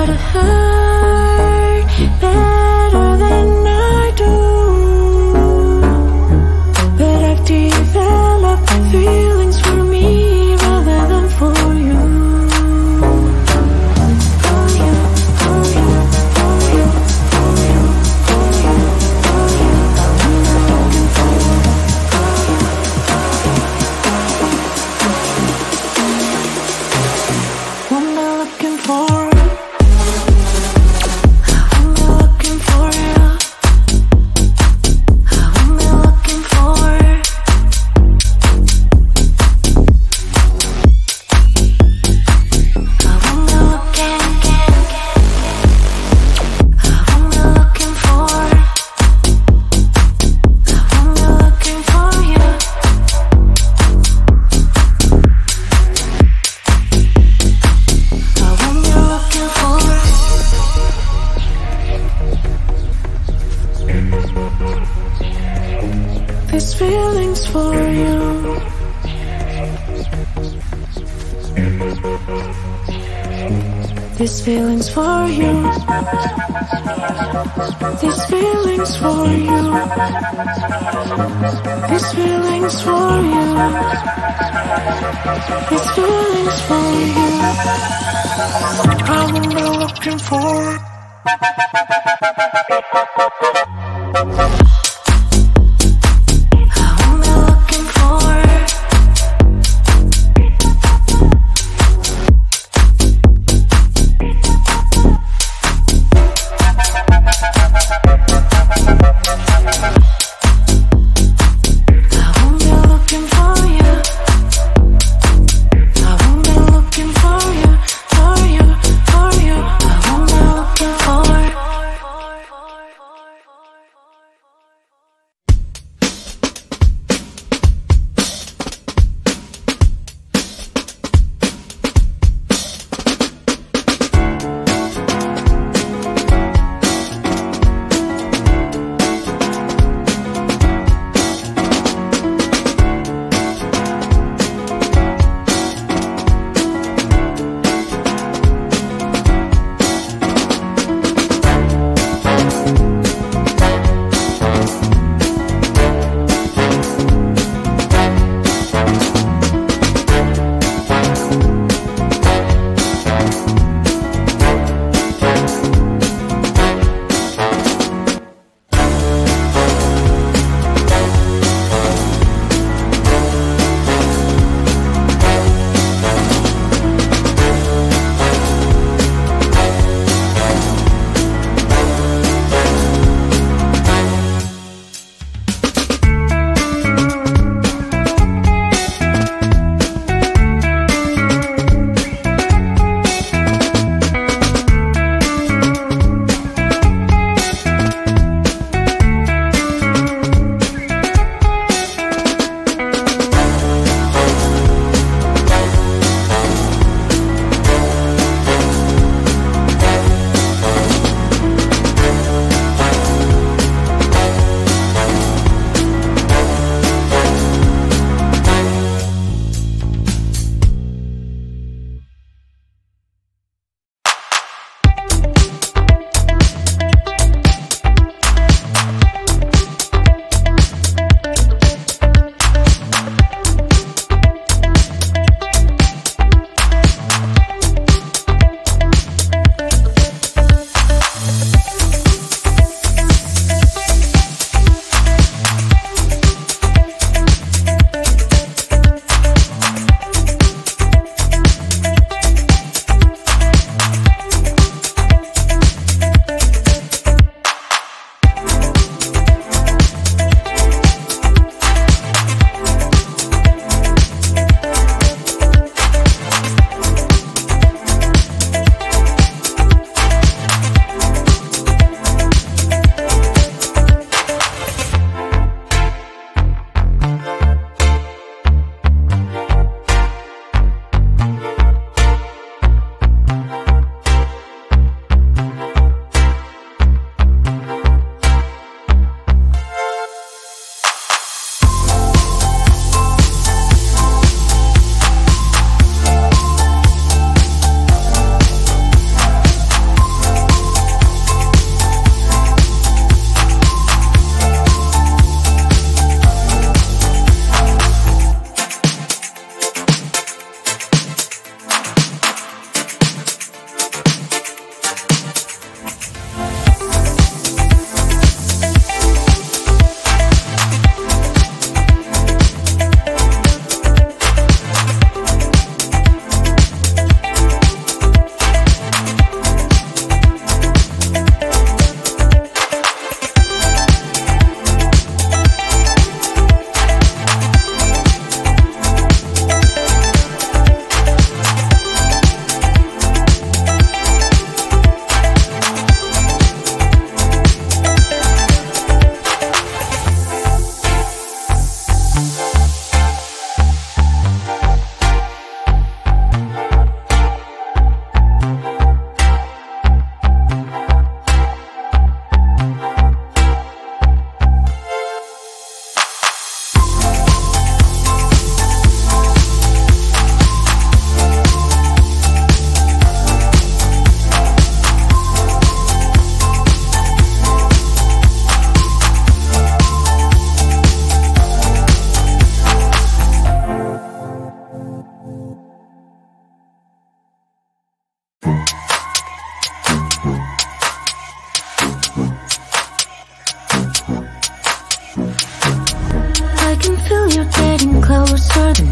how to hurt better than I do, but I've developed feelings for me rather than for you. For you, for you, for you, for you, for you, for you. I'm looking for you. What am I looking for? These feelings for you. These feelings for you. These feelings for you. These feelings for you. These feelings for you. I'm looking for.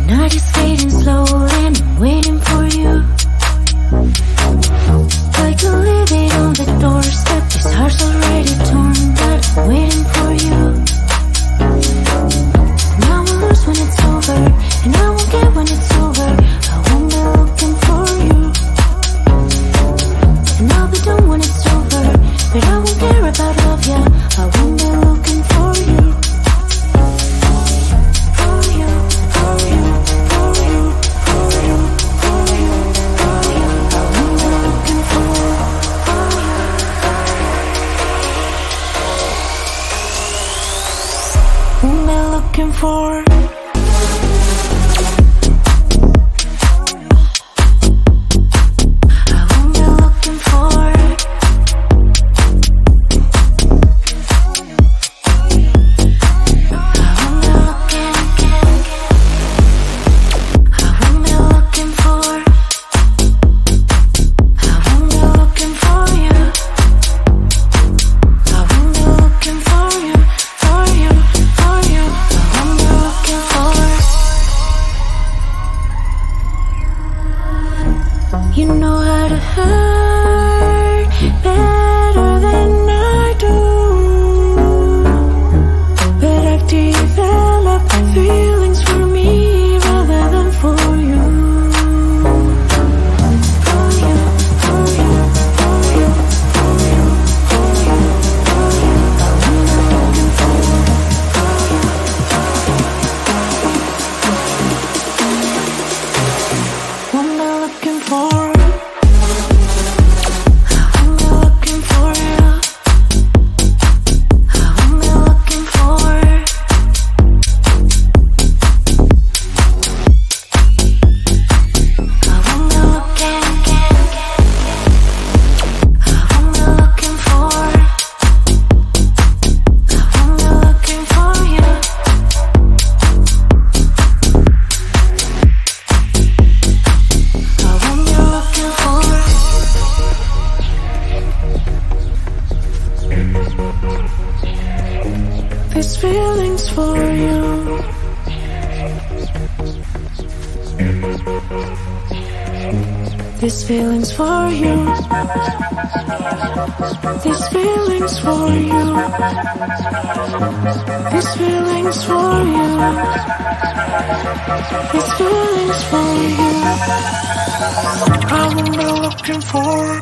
night is fading slow and I'm waiting for you. I can leave it on the doorstep. This heart's already torn, but I'm waiting for you. And I will lose when it's over, and I won't get when it's over. I won't be looking for you. And I'll be done when it's over, but I won't care about love, yeah. I won't be looking for you. For you, for you, for you, for you, for you, for you. I won't be looking for you. Won't be looking for. You know how to hurt better than I do, but I've developed feelings for me rather than for you. For you, for you, for you, for you, for you, for you. I'm looking for you. I'm not looking for. These feelings for you. These feelings for you. These feelings for you. These feelings for you. These feelings for you. I will be looking for.